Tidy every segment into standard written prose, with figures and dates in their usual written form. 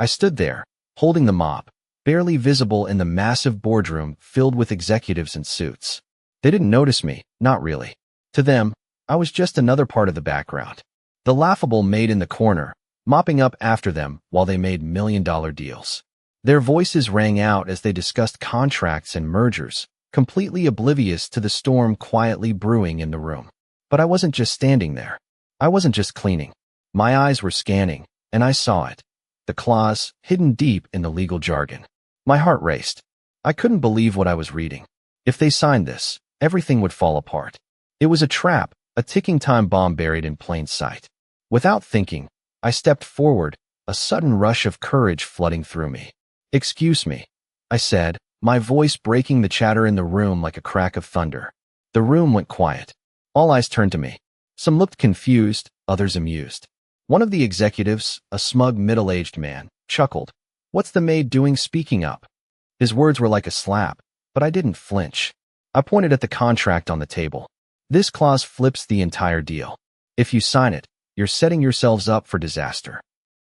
I stood there, holding the mop, barely visible in the massive boardroom filled with executives in suits. They didn't notice me, not really. To them, I was just another part of the background. The laughable maid in the corner, mopping up after them while they made million-dollar deals. Their voices rang out as they discussed contracts and mergers, completely oblivious to the storm quietly brewing in the room. But I wasn't just standing there. I wasn't just cleaning. My eyes were scanning, and I saw it. The clause, hidden deep in the legal jargon. My heart raced. I couldn't believe what I was reading. If they signed this, everything would fall apart. It was a trap, a ticking time bomb buried in plain sight. Without thinking, I stepped forward, a sudden rush of courage flooding through me. "Excuse me," I said, my voice breaking the chatter in the room like a crack of thunder. The room went quiet. All eyes turned to me. Some looked confused, others amused. One of the executives, a smug middle-aged man, chuckled. "What's the maid doing speaking up?" His words were like a slap, but I didn't flinch. I pointed at the contract on the table. "This clause flips the entire deal. If you sign it, you're setting yourselves up for disaster."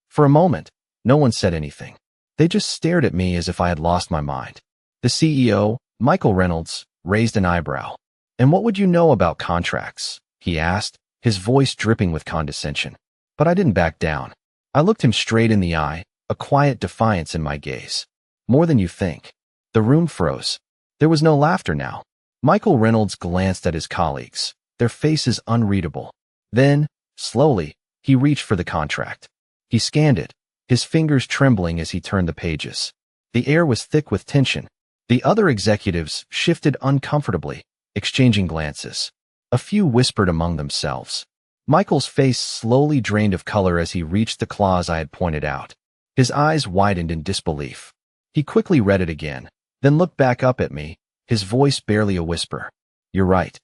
For a moment, no one said anything. They just stared at me as if I had lost my mind. The CEO, Michael Reynolds, raised an eyebrow. "And what would you know about contracts?" he asked, his voice dripping with condescension. But I didn't back down. I looked him straight in the eye, a quiet defiance in my gaze. "More than you think." The room froze. There was no laughter now. Michael Reynolds glanced at his colleagues, their faces unreadable. Then, slowly, he reached for the contract. He scanned it, his fingers trembling as he turned the pages. The air was thick with tension. The other executives shifted uncomfortably, exchanging glances. A few whispered among themselves. Michael's face slowly drained of color as he reached the clause I had pointed out. His eyes widened in disbelief. He quickly read it again, then looked back up at me, his voice barely a whisper. "You're right."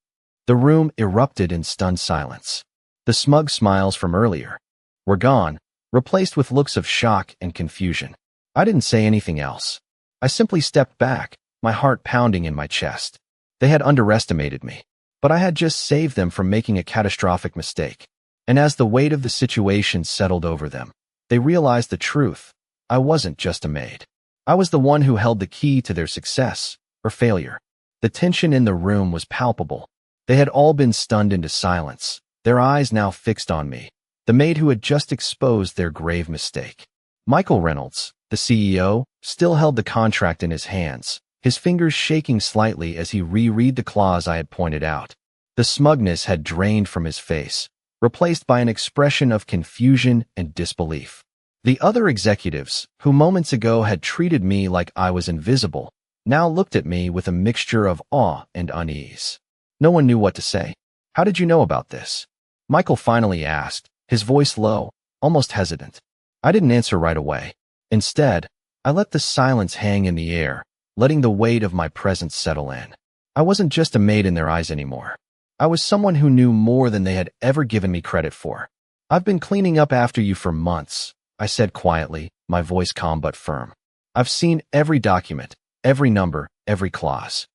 The room erupted in stunned silence. The smug smiles from earlier were gone, replaced with looks of shock and confusion. I didn't say anything else. I simply stepped back, my heart pounding in my chest. They had underestimated me, but I had just saved them from making a catastrophic mistake. And as the weight of the situation settled over them, they realized the truth. I wasn't just a maid. I was the one who held the key to their success or failure. The tension in the room was palpable. They had all been stunned into silence, their eyes now fixed on me, the maid who had just exposed their grave mistake. Michael Reynolds, the CEO, still held the contract in his hands, his fingers shaking slightly as he reread the clause I had pointed out. The smugness had drained from his face, replaced by an expression of confusion and disbelief. The other executives, who moments ago had treated me like I was invisible, now looked at me with a mixture of awe and unease. No one knew what to say. "How did you know about this?" Michael finally asked, his voice low, almost hesitant. I didn't answer right away. Instead, I let the silence hang in the air, letting the weight of my presence settle in. I wasn't just a maid in their eyes anymore. I was someone who knew more than they had ever given me credit for. "I've been cleaning up after you for months," I said quietly, my voice calm but firm. "I've seen every document, every number, every clause."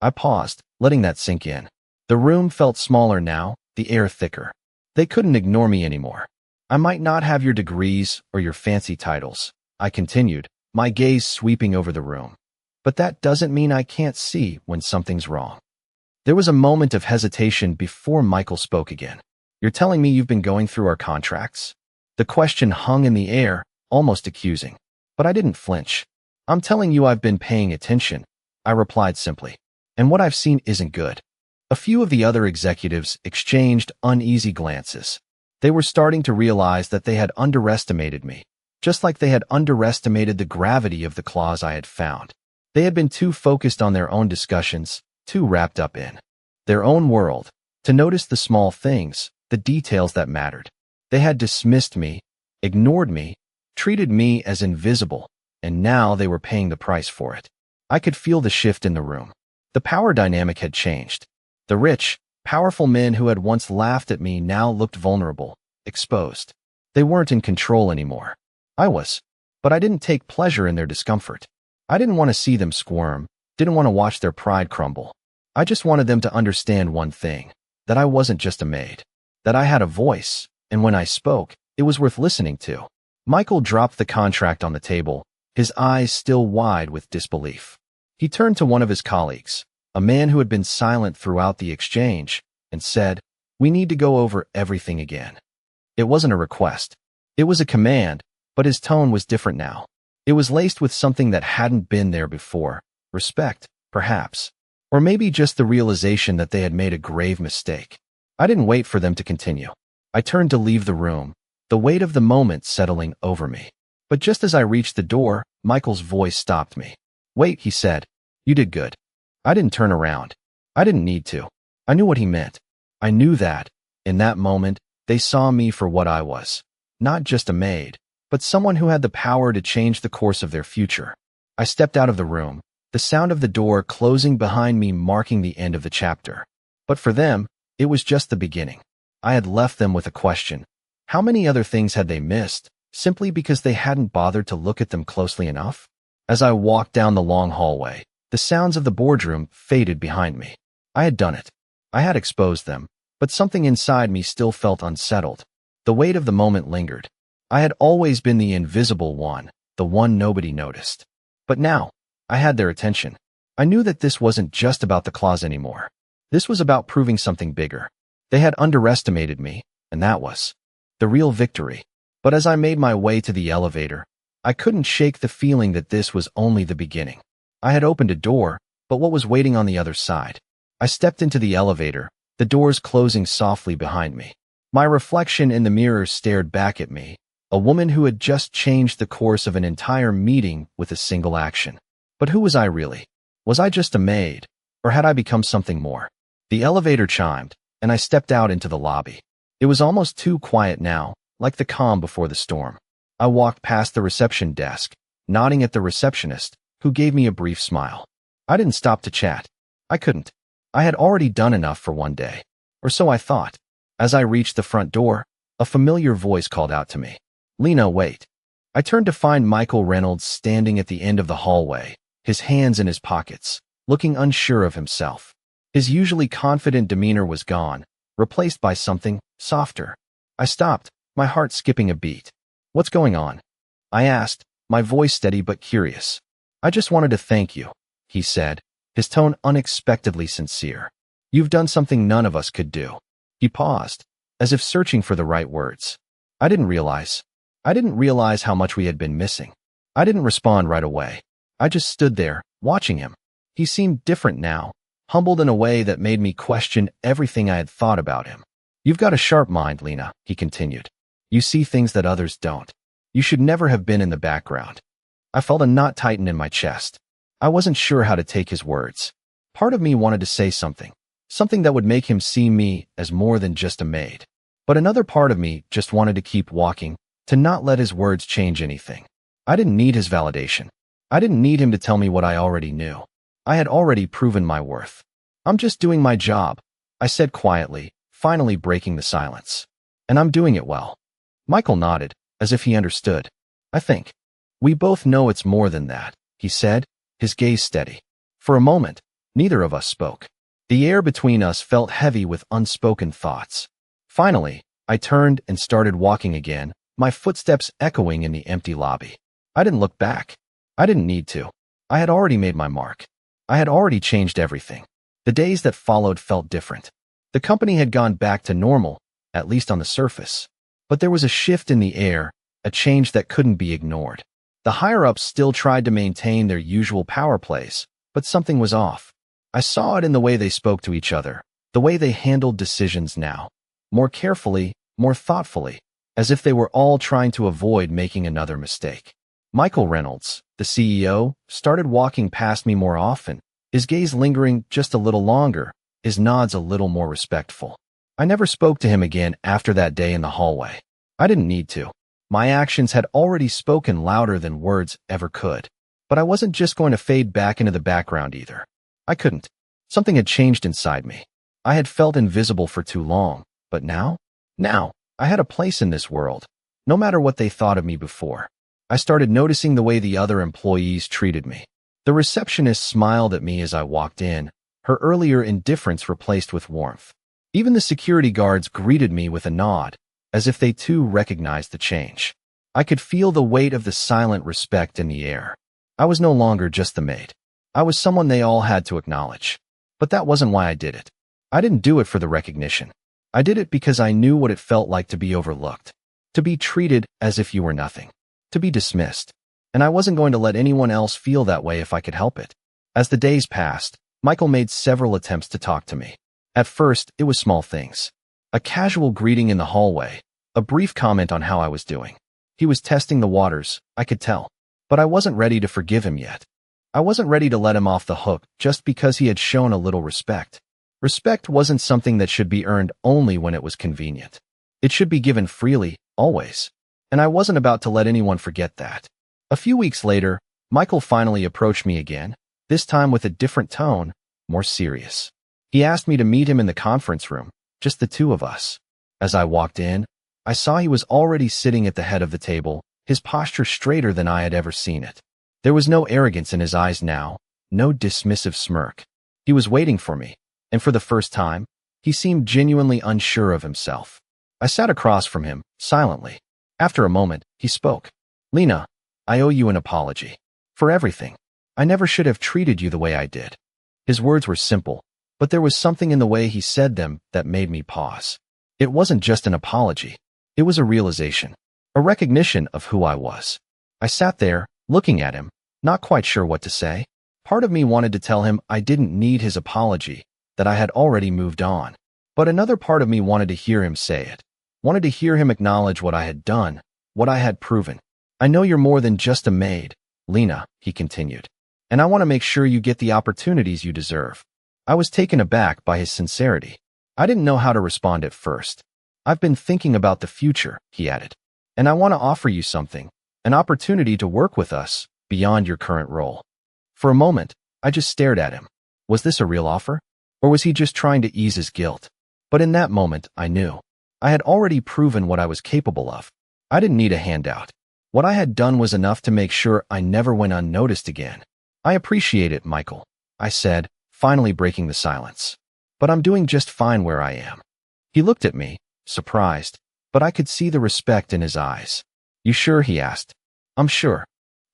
I paused, letting that sink in. The room felt smaller now, the air thicker. They couldn't ignore me anymore. "I might not have your degrees or your fancy titles," I continued, my gaze sweeping over the room. "But that doesn't mean I can't see when something's wrong." There was a moment of hesitation before Michael spoke again. "You're telling me you've been going through our contracts?" The question hung in the air, almost accusing. But I didn't flinch. "I'm telling you I've been paying attention," I replied simply. "And what I've seen isn't good." A few of the other executives exchanged uneasy glances. They were starting to realize that they had underestimated me, just like they had underestimated the gravity of the clause I had found. They had been too focused on their own discussions, too wrapped up in their own world, to notice the small things, the details that mattered. They had dismissed me, ignored me, treated me as invisible, and now they were paying the price for it. I could feel the shift in the room. The power dynamic had changed. The rich, powerful men who had once laughed at me now looked vulnerable, exposed. They weren't in control anymore. I was, but I didn't take pleasure in their discomfort. I didn't want to see them squirm, didn't want to watch their pride crumble. I just wanted them to understand one thing, that I wasn't just a maid, that I had a voice, and when I spoke, it was worth listening to. Michael dropped the contract on the table, his eyes still wide with disbelief. He turned to one of his colleagues, a man who had been silent throughout the exchange, and said, "We need to go over everything again." It wasn't a request. It was a command, but his tone was different now. It was laced with something that hadn't been there before. Respect, perhaps. Or maybe just the realization that they had made a grave mistake. I didn't wait for them to continue. I turned to leave the room, the weight of the moment settling over me. But just as I reached the door, Michael's voice stopped me. "Wait," he said. "You did good." I didn't turn around. I didn't need to. I knew what he meant. I knew that, in that moment, they saw me for what I was. Not just a maid, but someone who had the power to change the course of their future. I stepped out of the room, the sound of the door closing behind me marking the end of the chapter. But for them, it was just the beginning. I had left them with a question. How many other things had they missed, simply because they hadn't bothered to look at them closely enough? As I walked down the long hallway, the sounds of the boardroom faded behind me. I had done it. I had exposed them, but something inside me still felt unsettled. The weight of the moment lingered. I had always been the invisible one, the one nobody noticed. But now, I had their attention. I knew that this wasn't just about the clause anymore. This was about proving something bigger. They had underestimated me, and that was the real victory. But as I made my way to the elevator, I couldn't shake the feeling that this was only the beginning. I had opened a door, but what was waiting on the other side? I stepped into the elevator, the doors closing softly behind me. My reflection in the mirror stared back at me, a woman who had just changed the course of an entire meeting with a single action. But who was I really? Was I just a maid, or had I become something more? The elevator chimed, and I stepped out into the lobby. It was almost too quiet now, like the calm before the storm. I walked past the reception desk, nodding at the receptionist, who gave me a brief smile. I didn't stop to chat. I couldn't. I had already done enough for one day. Or so I thought. As I reached the front door, a familiar voice called out to me. "Lena, wait." I turned to find Michael Reynolds standing at the end of the hallway, his hands in his pockets, looking unsure of himself. His usually confident demeanor was gone, replaced by something softer. I stopped, my heart skipping a beat. "What's going on?" I asked, my voice steady but curious. "I just wanted to thank you," he said, his tone unexpectedly sincere. "You've done something none of us could do." He paused, as if searching for the right words. I didn't realize how much we had been missing. I didn't respond right away. I just stood there, watching him. He seemed different now, humbled in a way that made me question everything I had thought about him. "You've got a sharp mind, Lena," he continued. "You see things that others don't. You should never have been in the background." I felt a knot tighten in my chest. I wasn't sure how to take his words. Part of me wanted to say something that would make him see me as more than just a maid. But another part of me just wanted to keep walking, to not let his words change anything. I didn't need his validation. I didn't need him to tell me what I already knew. I had already proven my worth. "I'm just doing my job," I said quietly, finally breaking the silence. "And I'm doing it well." Michael nodded, as if he understood. "I think we both know it's more than that," he said, his gaze steady. For a moment, neither of us spoke. The air between us felt heavy with unspoken thoughts. Finally, I turned and started walking again, my footsteps echoing in the empty lobby. I didn't look back. I didn't need to. I had already made my mark. I had already changed everything. The days that followed felt different. The company had gone back to normal, at least on the surface. But there was a shift in the air, a change that couldn't be ignored. The higher-ups still tried to maintain their usual power plays, but something was off. I saw it in the way they spoke to each other, the way they handled decisions now. More carefully, more thoughtfully, as if they were all trying to avoid making another mistake. Michael Reynolds, the CEO, started walking past me more often, his gaze lingering just a little longer, his nods a little more respectful. I never spoke to him again after that day in the hallway. I didn't need to. My actions had already spoken louder than words ever could. But I wasn't just going to fade back into the background either. I couldn't. Something had changed inside me. I had felt invisible for too long, but now, I had a place in this world, no matter what they thought of me before. I started noticing the way the other employees treated me. The receptionist smiled at me as I walked in, her earlier indifference replaced with warmth. Even the security guards greeted me with a nod, as if they too recognized the change. I could feel the weight of the silent respect in the air. I was no longer just the maid. I was someone they all had to acknowledge. But that wasn't why I did it. I didn't do it for the recognition. I did it because I knew what it felt like to be overlooked, to be treated as if you were nothing, to be dismissed. And I wasn't going to let anyone else feel that way if I could help it. As the days passed, Michael made several attempts to talk to me. At first, it was small things. A casual greeting in the hallway, a brief comment on how I was doing. He was testing the waters, I could tell. But I wasn't ready to forgive him yet. I wasn't ready to let him off the hook just because he had shown a little respect. Respect wasn't something that should be earned only when it was convenient. It should be given freely, always. And I wasn't about to let anyone forget that. A few weeks later, Michael finally approached me again, this time with a different tone, more serious. He asked me to meet him in the conference room, just the two of us. As I walked in, I saw he was already sitting at the head of the table, his posture straighter than I had ever seen it. There was no arrogance in his eyes now, no dismissive smirk. He was waiting for me, and for the first time, he seemed genuinely unsure of himself. I sat across from him, silently. After a moment, he spoke. "Lena, I owe you an apology. For everything. I never should have treated you the way I did." His words were simple, but there was something in the way he said them that made me pause. It wasn't just an apology. It was a realization, a recognition of who I was. I sat there, looking at him, not quite sure what to say. Part of me wanted to tell him I didn't need his apology, that I had already moved on. But another part of me wanted to hear him say it, wanted to hear him acknowledge what I had done, what I had proven. "I know you're more than just a maid, Lena," he continued. "And I want to make sure you get the opportunities you deserve." I was taken aback by his sincerity. I didn't know how to respond at first. "I've been thinking about the future," he added. "And I want to offer you something, an opportunity to work with us beyond your current role." For a moment, I just stared at him. Was this a real offer? Or was he just trying to ease his guilt? But in that moment, I knew. I had already proven what I was capable of. I didn't need a handout. What I had done was enough to make sure I never went unnoticed again. "I appreciate it, Michael," I said, finally breaking the silence. "But I'm doing just fine where I am." He looked at me, surprised, but I could see the respect in his eyes. "You sure?" he asked. "I'm sure,"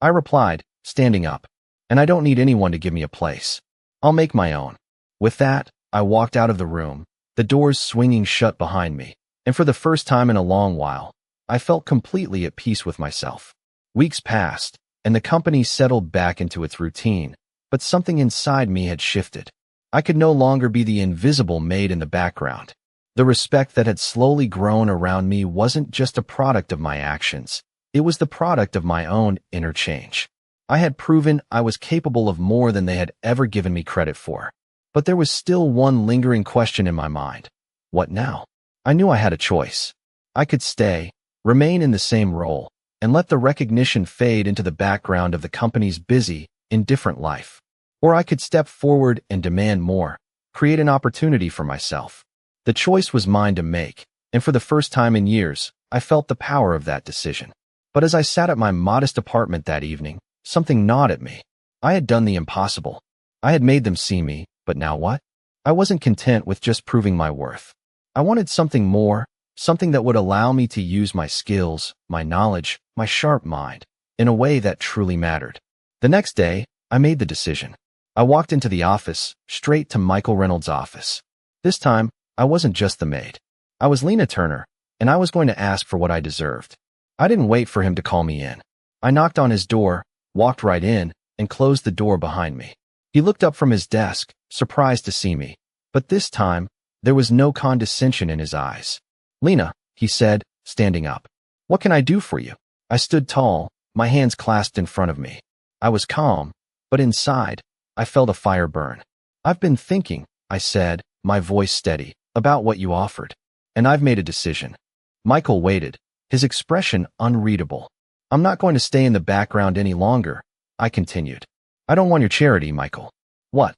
I replied, standing up. "And I don't need anyone to give me a place. I'll make my own." With that, I walked out of the room, the doors swinging shut behind me, and for the first time in a long while, I felt completely at peace with myself. Weeks passed, and the company settled back into its routine, but something inside me had shifted. I could no longer be the invisible maid in the background. The respect that had slowly grown around me wasn't just a product of my actions, it was the product of my own inner change. I had proven I was capable of more than they had ever given me credit for. But there was still one lingering question in my mind. What now? I knew I had a choice. I could stay, remain in the same role, and let the recognition fade into the background of the company's busy, indifferent life. Or I could step forward and demand more, create an opportunity for myself. The choice was mine to make, and for the first time in years, I felt the power of that decision. But as I sat at my modest apartment that evening, something gnawed at me. I had done the impossible. I had made them see me, but now what? I wasn't content with just proving my worth. I wanted something more, something that would allow me to use my skills, my knowledge, my sharp mind, in a way that truly mattered. The next day, I made the decision. I walked into the office, straight to Michael Reynolds' office. This time, I wasn't just the maid. I was Lena Turner, and I was going to ask for what I deserved. I didn't wait for him to call me in. I knocked on his door, walked right in, and closed the door behind me. He looked up from his desk, surprised to see me, but this time, there was no condescension in his eyes. "Lena," he said, standing up. "What can I do for you?" I stood tall, my hands clasped in front of me. I was calm, but inside, I felt a fire burn. "I've been thinking," I said, my voice steady, "about what you offered. And I've made a decision." Michael waited, his expression unreadable. "I'm not going to stay in the background any longer," I continued. "I don't want your charity, Michael. What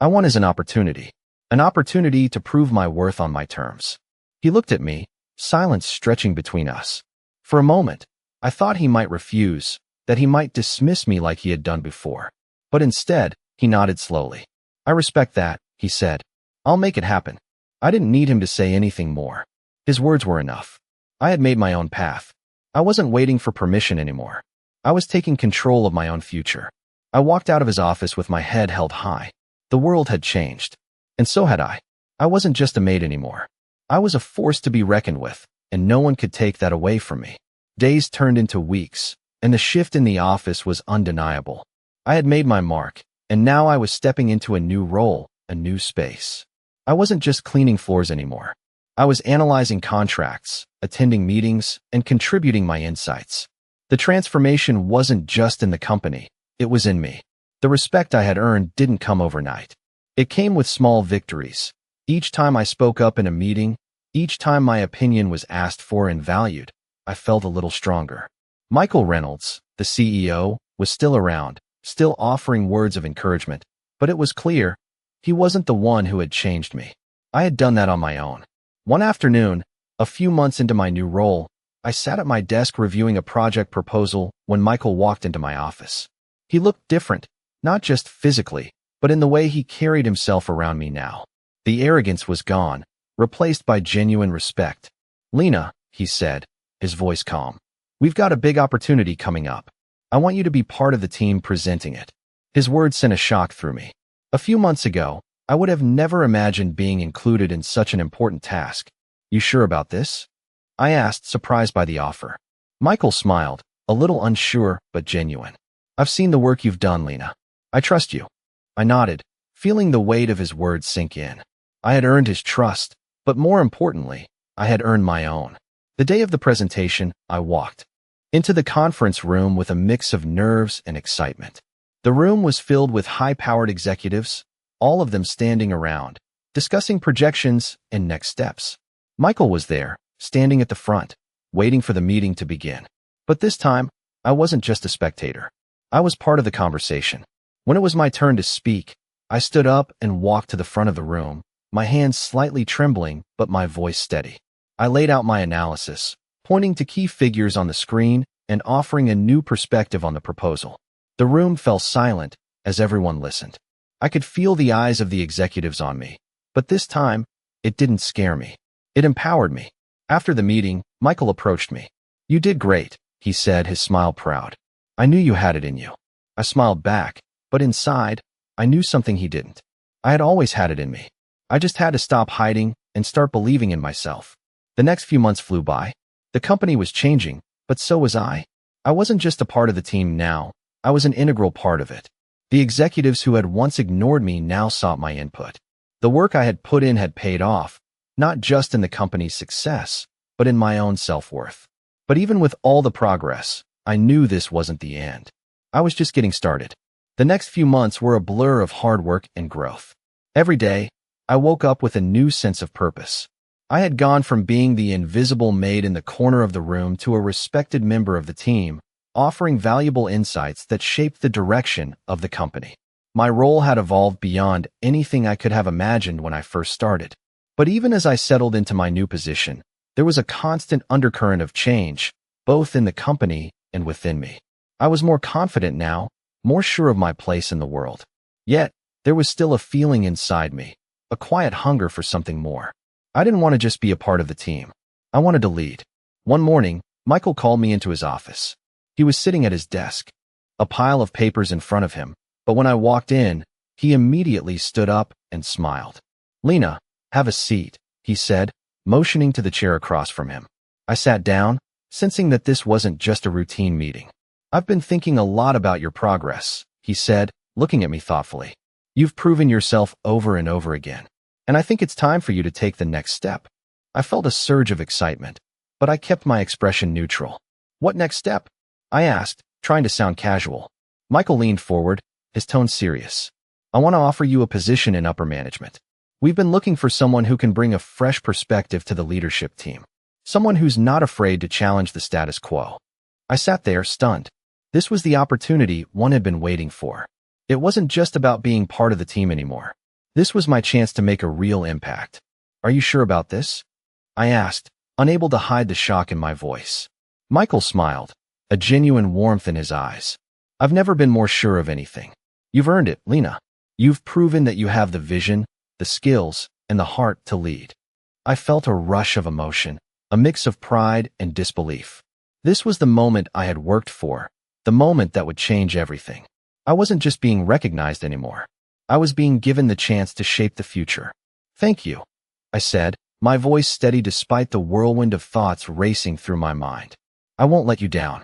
I want is an opportunity to prove my worth on my terms." He looked at me, silence stretching between us. For a moment, I thought he might refuse, that he might dismiss me like he had done before. But instead, he nodded slowly. "I respect that," he said. "I'll make it happen." I didn't need him to say anything more. His words were enough. I had made my own path. I wasn't waiting for permission anymore. I was taking control of my own future. I walked out of his office with my head held high. The world had changed. And so had I. I wasn't just a maid anymore. I was a force to be reckoned with, and no one could take that away from me. Days turned into weeks, and the shift in the office was undeniable. I had made my mark, and now I was stepping into a new role, a new space. I wasn't just cleaning floors anymore. I was analyzing contracts, attending meetings, and contributing my insights. The transformation wasn't just in the company, it was in me. The respect I had earned didn't come overnight. It came with small victories. Each time I spoke up in a meeting, each time my opinion was asked for and valued, I felt a little stronger. Michael Reynolds, the CEO, was still around, still offering words of encouragement, but it was clear he wasn't the one who had changed me. I had done that on my own. One afternoon, a few months into my new role, I sat at my desk reviewing a project proposal when Michael walked into my office. He looked different, not just physically, but in the way he carried himself around me now. The arrogance was gone, replaced by genuine respect. "Lena," he said, his voice calm, "we've got a big opportunity coming up. I want you to be part of the team presenting it." His words sent a shock through me. A few months ago, I would have never imagined being included in such an important task. "You sure about this?" I asked, surprised by the offer. Michael smiled, a little unsure but genuine. "I've seen the work you've done, Lena. I trust you." I nodded, feeling the weight of his words sink in. I had earned his trust, but more importantly, I had earned my own. The day of the presentation, I walked into the conference room with a mix of nerves and excitement. The room was filled with high-powered executives, all of them standing around, discussing projections and next steps. Michael was there, standing at the front, waiting for the meeting to begin. But this time, I wasn't just a spectator. I was part of the conversation. When it was my turn to speak, I stood up and walked to the front of the room, my hands slightly trembling but my voice steady. I laid out my analysis, pointing to key figures on the screen and offering a new perspective on the proposal. The room fell silent as everyone listened. I could feel the eyes of the executives on me, but this time, it didn't scare me. It empowered me. After the meeting, Michael approached me. "You did great," he said, his smile proud. "I knew you had it in you." I smiled back, but inside, I knew something he didn't. I had always had it in me. I just had to stop hiding and start believing in myself. The next few months flew by. The company was changing, but so was I. I wasn't just a part of the team now, I was an integral part of it. The executives who had once ignored me now sought my input. The work I had put in had paid off, not just in the company's success, but in my own self-worth. But even with all the progress, I knew this wasn't the end. I was just getting started. The next few months were a blur of hard work and growth. Every day, I woke up with a new sense of purpose. I had gone from being the invisible maid in the corner of the room to a respected member of the team, offering valuable insights that shaped the direction of the company. My role had evolved beyond anything I could have imagined when I first started. But even as I settled into my new position, there was a constant undercurrent of change, both in the company and within me. I was more confident now, more sure of my place in the world. Yet, there was still a feeling inside me, a quiet hunger for something more. I didn't want to just be a part of the team. I wanted to lead. One morning, Michael called me into his office. He was sitting at his desk, a pile of papers in front of him, but when I walked in, he immediately stood up and smiled. "Lena, have a seat," he said, motioning to the chair across from him. I sat down, sensing that this wasn't just a routine meeting. "I've been thinking a lot about your progress," he said, looking at me thoughtfully. "You've proven yourself over and over again, and I think it's time for you to take the next step." I felt a surge of excitement, but I kept my expression neutral. "What next step?" I asked, trying to sound casual. Michael leaned forward, his tone serious. "I want to offer you a position in upper management. We've been looking for someone who can bring a fresh perspective to the leadership team. Someone who's not afraid to challenge the status quo." I sat there, stunned. This was the opportunity one had been waiting for. It wasn't just about being part of the team anymore. This was my chance to make a real impact. "Are you sure about this?" I asked, unable to hide the shock in my voice. Michael smiled, a genuine warmth in his eyes. "I've never been more sure of anything. You've earned it, Lena. You've proven that you have the vision, the skills, and the heart to lead." I felt a rush of emotion, a mix of pride and disbelief. This was the moment I had worked for, the moment that would change everything. I wasn't just being recognized anymore. I was being given the chance to shape the future. "Thank you," I said, my voice steady despite the whirlwind of thoughts racing through my mind. "I won't let you down."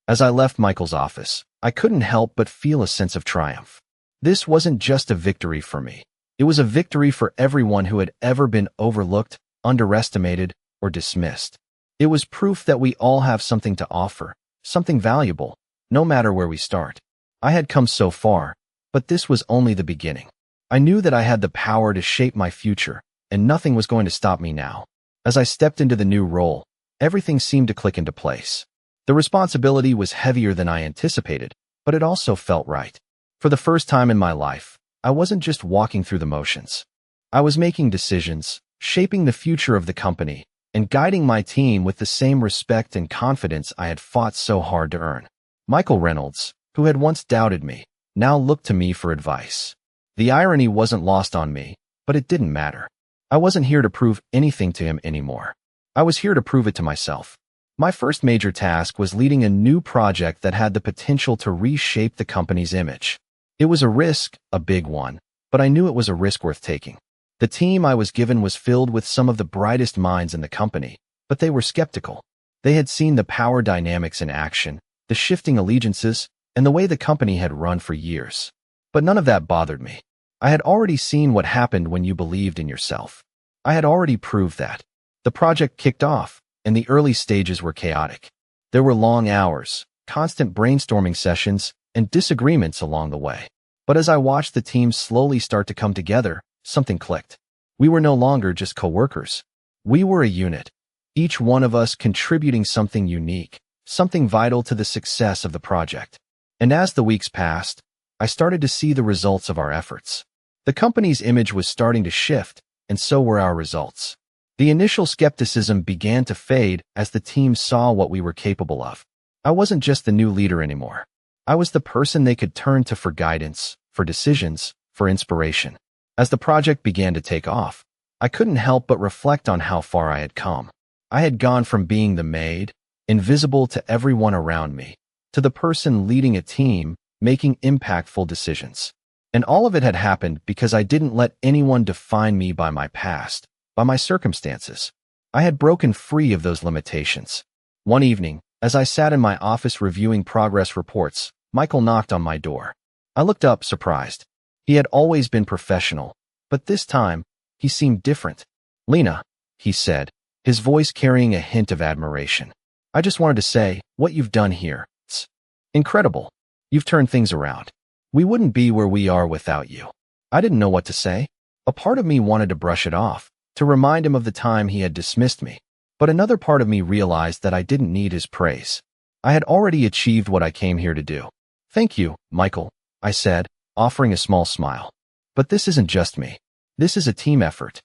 As I left Michael's office, I couldn't help but feel a sense of triumph. This wasn't just a victory for me. It was a victory for everyone who had ever been overlooked, underestimated, or dismissed. It was proof that we all have something to offer, something valuable, no matter where we start. I had come so far, but this was only the beginning. I knew that I had the power to shape my future, and nothing was going to stop me now. As I stepped into the new role, everything seemed to click into place. The responsibility was heavier than I anticipated, but it also felt right. For the first time in my life, I wasn't just walking through the motions. I was making decisions, shaping the future of the company, and guiding my team with the same respect and confidence I had fought so hard to earn. Michael Reynolds, who had once doubted me, now looked to me for advice. The irony wasn't lost on me, but it didn't matter. I wasn't here to prove anything to him anymore. I was here to prove it to myself. My first major task was leading a new project that had the potential to reshape the company's image. It was a risk, a big one, but I knew it was a risk worth taking. The team I was given was filled with some of the brightest minds in the company, but they were skeptical. They had seen the power dynamics in action, the shifting allegiances, and the way the company had run for years. But none of that bothered me. I had already seen what happened when you believed in yourself. I had already proved that. The project kicked off, and the early stages were chaotic. There were long hours, constant brainstorming sessions, and disagreements along the way. But as I watched the team slowly start to come together, something clicked. We were no longer just co-workers. We were a unit, each one of us contributing something unique, something vital to the success of the project. And as the weeks passed, I started to see the results of our efforts. The company's image was starting to shift, and so were our results. The initial skepticism began to fade as the team saw what we were capable of. I wasn't just the new leader anymore. I was the person they could turn to for guidance, for decisions, for inspiration. As the project began to take off, I couldn't help but reflect on how far I had come. I had gone from being the maid, invisible to everyone around me, to the person leading a team, making impactful decisions. And all of it had happened because I didn't let anyone define me by my past, by my circumstances. I had broken free of those limitations. One evening, as I sat in my office reviewing progress reports, Michael knocked on my door. I looked up, surprised. He had always been professional, but this time, he seemed different. "Lena," he said, his voice carrying a hint of admiration. "I just wanted to say, what you've done here, it's incredible. You've turned things around. We wouldn't be where we are without you." I didn't know what to say. A part of me wanted to brush it off, to remind him of the time he had dismissed me. But another part of me realized that I didn't need his praise. I had already achieved what I came here to do. "Thank you, Michael," I said, offering a small smile. "But this isn't just me. This is a team effort."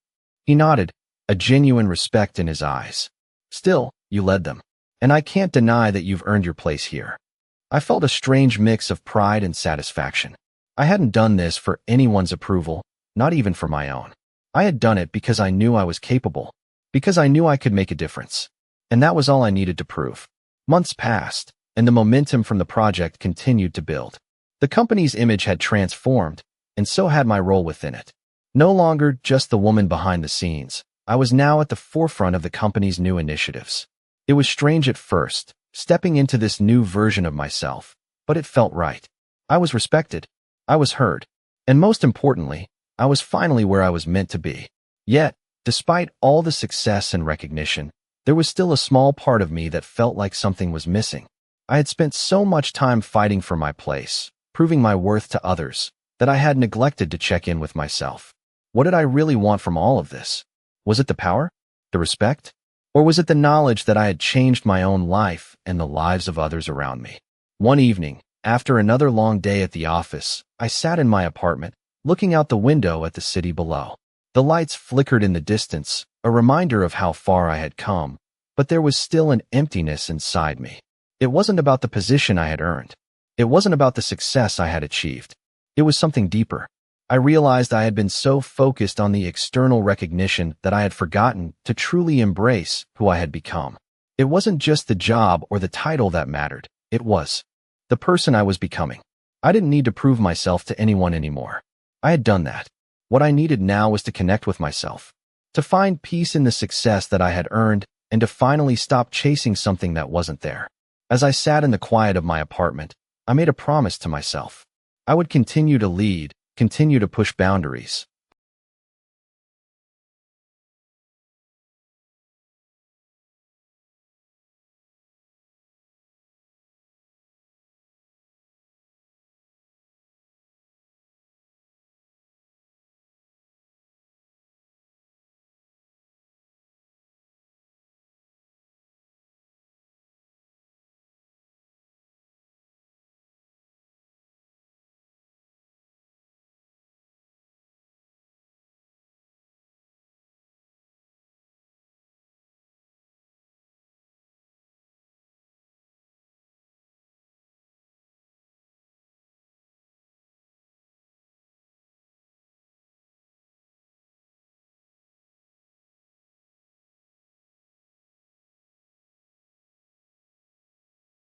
He nodded, a genuine respect in his eyes. "Still, you led them. And I can't deny that you've earned your place here." I felt a strange mix of pride and satisfaction. I hadn't done this for anyone's approval, not even for my own. I had done it because I knew I was capable, because I knew I could make a difference. And that was all I needed to prove. Months passed, and the momentum from the project continued to build. The company's image had transformed, and so had my role within it. No longer just the woman behind the scenes, I was now at the forefront of the company's new initiatives. It was strange at first, stepping into this new version of myself, but it felt right. I was respected. I was heard. And most importantly, I was finally where I was meant to be. Yet, despite all the success and recognition, there was still a small part of me that felt like something was missing. I had spent so much time fighting for my place, proving my worth to others, that I had neglected to check in with myself. What did I really want from all of this? Was it the power? The respect? Or was it the knowledge that I had changed my own life and the lives of others around me? One evening, after another long day at the office, I sat in my apartment, looking out the window at the city below. The lights flickered in the distance, a reminder of how far I had come, but there was still an emptiness inside me. It wasn't about the position I had earned. It wasn't about the success I had achieved. It was something deeper. I realized I had been so focused on the external recognition that I had forgotten to truly embrace who I had become. It wasn't just the job or the title that mattered. It was the person I was becoming. I didn't need to prove myself to anyone anymore. I had done that. What I needed now was to connect with myself, to find peace in the success that I had earned, and to finally stop chasing something that wasn't there. As I sat in the quiet of my apartment, I made a promise to myself. I would continue to lead, continue to push boundaries,